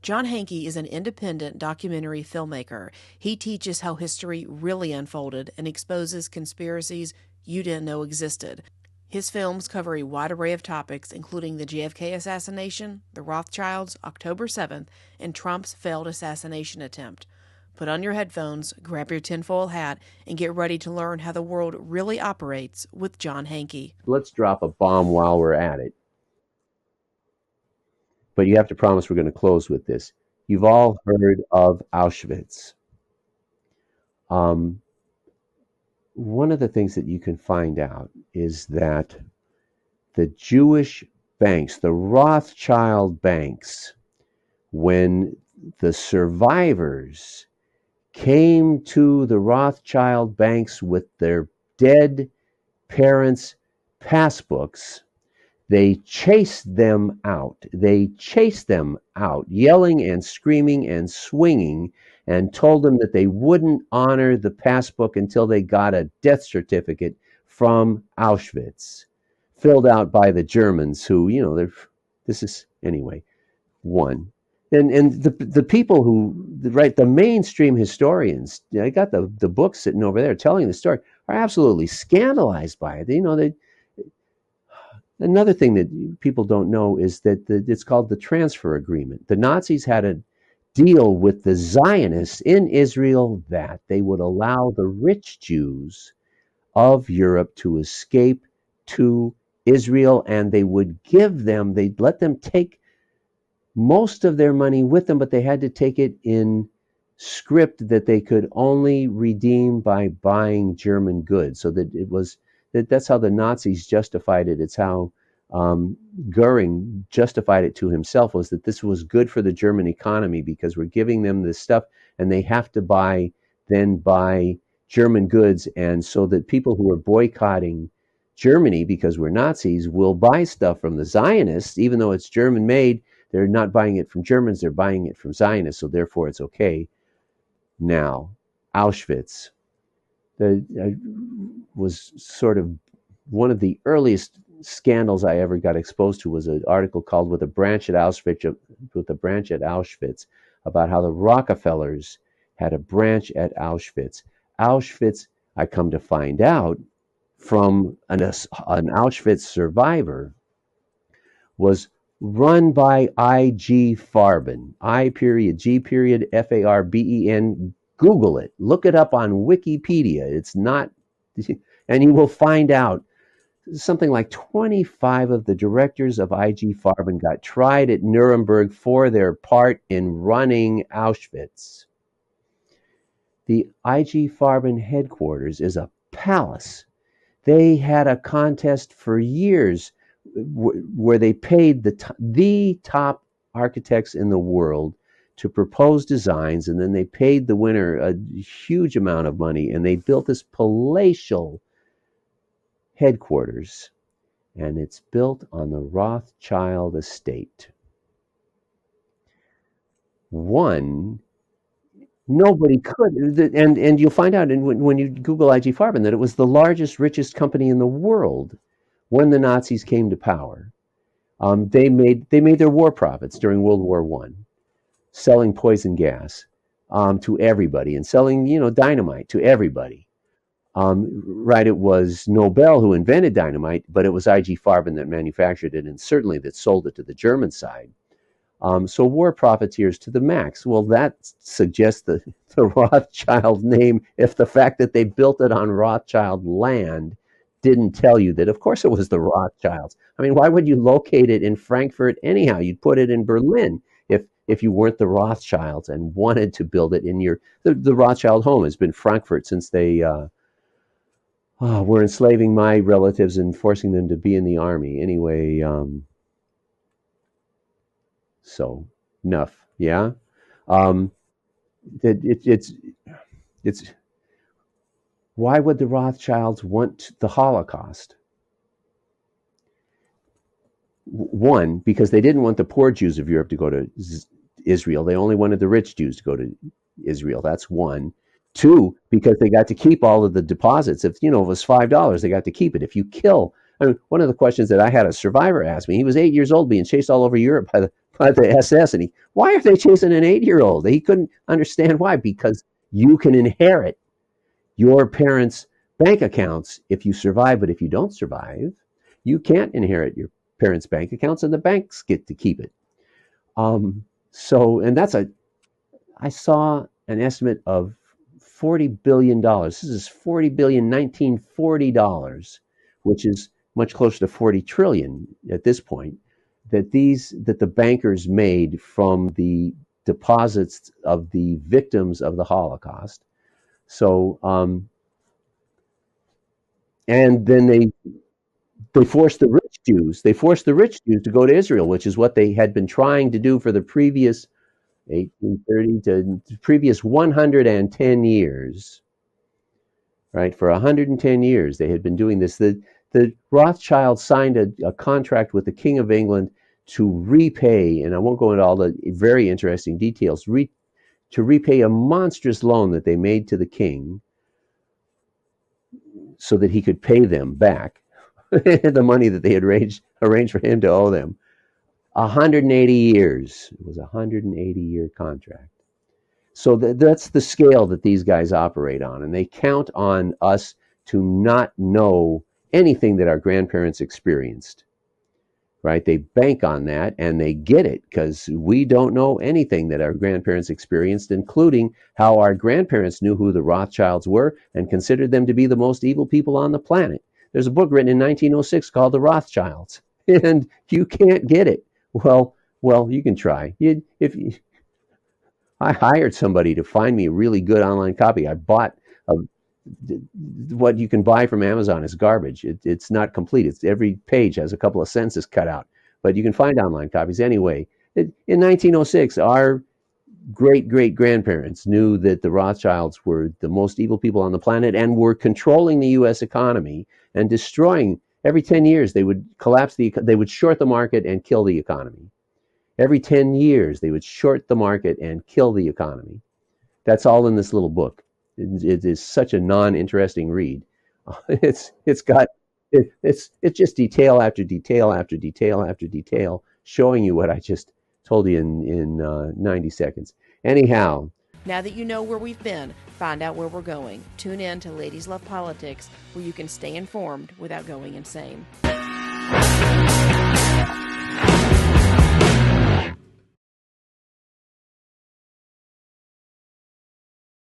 John Hankey is an independent documentary filmmaker. He teaches how history really unfolded and exposes conspiracies you didn't know existed. His films cover a wide array of topics, including the JFK assassination, the Rothschilds, October 7th, and Trump's failed assassination attempt. Put on your headphones, grab your tinfoil hat, and get ready to learn how the world really operates with John Hankey. Let's drop a bomb while we're at it. But you have to promise we're going to close with this. You've all heard of Auschwitz. One of the things that you can find out is that the Jewish banks, the Rothschild banks, when the survivors came to the Rothschild banks with their dead parents' passbooks, they chased them out. They chased them out, yelling and screaming and swinging, and told them that they wouldn't honor the passbook until they got a death certificate from Auschwitz, filled out by the Germans who, this is, anyway, one. And the people who, right, the mainstream historians, I got the books sitting over there telling the story, are absolutely scandalized by it. Another thing that people don't know is that it's called the transfer agreement. The Nazis had a deal with the Zionists in Israel that they would allow the rich Jews of Europe to escape to Israel, and they'd let them take most of their money with them, but they had to take it in script that they could only redeem by buying German goods. So that's how the Nazis justified it. It's how Goering justified it to himself, was that this was good for the German economy because we're giving them this stuff and they have to buy German goods, and so that people who are boycotting Germany because we're Nazis will buy stuff from the Zionists, even though it's German made. They're not buying it from Germans, they're buying it from Zionists, so therefore it's okay. Now, Auschwitz was sort of one of the earliest scandals I ever got exposed to. Was an article called "With a Branch at Auschwitz," about how the Rockefellers had a branch at Auschwitz. Auschwitz, I come to find out from an Auschwitz survivor, was run by I.G. Farben, I.G.Farben. Google it. Look it up on Wikipedia. It's not, and you will find out something like 25 of the directors of I.G. Farben got tried at Nuremberg for their part in running Auschwitz. The I.G. Farben headquarters is a palace. They had a contest for years where they paid the top architects in the world to propose designs, and then they paid the winner a huge amount of money, and they built this palatial headquarters, and it's built on the Rothschild estate. Nobody could, and you'll find out when you Google I.G. Farben that it was the largest, richest company in the world when the Nazis came to power. They made their war profits during World War I, selling poison gas to everybody and selling dynamite to everybody. Right, it was Nobel who invented dynamite, but it was I.G. Farben that manufactured it, and certainly that sold it to the German side. So war profiteers to the max. Well, that suggests the Rothschild name, if the fact that they built it on Rothschild land didn't tell you that, of course, it was the Rothschilds. I mean, why would you locate it in Frankfurt anyhow? You'd put it in Berlin if you weren't the Rothschilds and wanted to build it in the Rothschild home has been Frankfurt since they were enslaving my relatives and forcing them to be in the army. Anyway, so enough, yeah. It's why would the Rothschilds want the Holocaust? One, because they didn't want the poor Jews of Europe to go to Israel. They only wanted the rich Jews to go to Israel. That's one. Two, because they got to keep all of the deposits. If it was $5, they got to keep it. If you kill, one of the questions that I had a survivor ask me, he was 8 years old being chased all over Europe the SS, and why are they chasing an 8-year-old? He couldn't understand why. Because you can inherit your parents' bank accounts if you survive, but if you don't survive, you can't inherit your parents' bank accounts, and the banks get to keep it. And I saw an estimate of $40 billion. This is 40 billion, 1940 dollars, which is much closer to 40 trillion at this point, that the bankers made from the deposits of the victims of the Holocaust. So, and then they forced the rich Jews. They forced the rich Jews to go to Israel, which is what they had been trying to do for the previous 1830 to the previous 110 years. Right, for 110 years they had been doing this. The Rothschilds signed a contract with the King of England to repay, and I won't go into all the very interesting details, to repay a monstrous loan that they made to the king so that he could pay them back the money that they had arranged for him to owe them. 180 years. It was a 180-year contract. So that's the scale that these guys operate on, and they count on us to not know anything that our grandparents experienced. Right? They bank on that, and they get it, because we don't know anything that our grandparents experienced, including how our grandparents knew who the Rothschilds were and considered them to be the most evil people on the planet. There's a book written in 1906 called The Rothschilds, and you can't get it. Well, you can try. I hired somebody to find me a really good online copy. I bought what you can buy from Amazon is garbage. It's not complete. Every page has a couple of sentences cut out, but you can find online copies anyway. In 1906, our great-great-grandparents knew that the Rothschilds were the most evil people on the planet and were controlling the U.S. economy and destroying. Every 10 years, they would they would short the market and kill the economy. Every 10 years, they would short the market and kill the economy. That's all in this little book. It is such a non-interesting read. It's just detail after detail after detail after detail, showing you what I just told you in 90 seconds. Anyhow. Now that you know where we've been, find out where we're going. Tune in to Ladies Love Politics, where you can stay informed without going insane.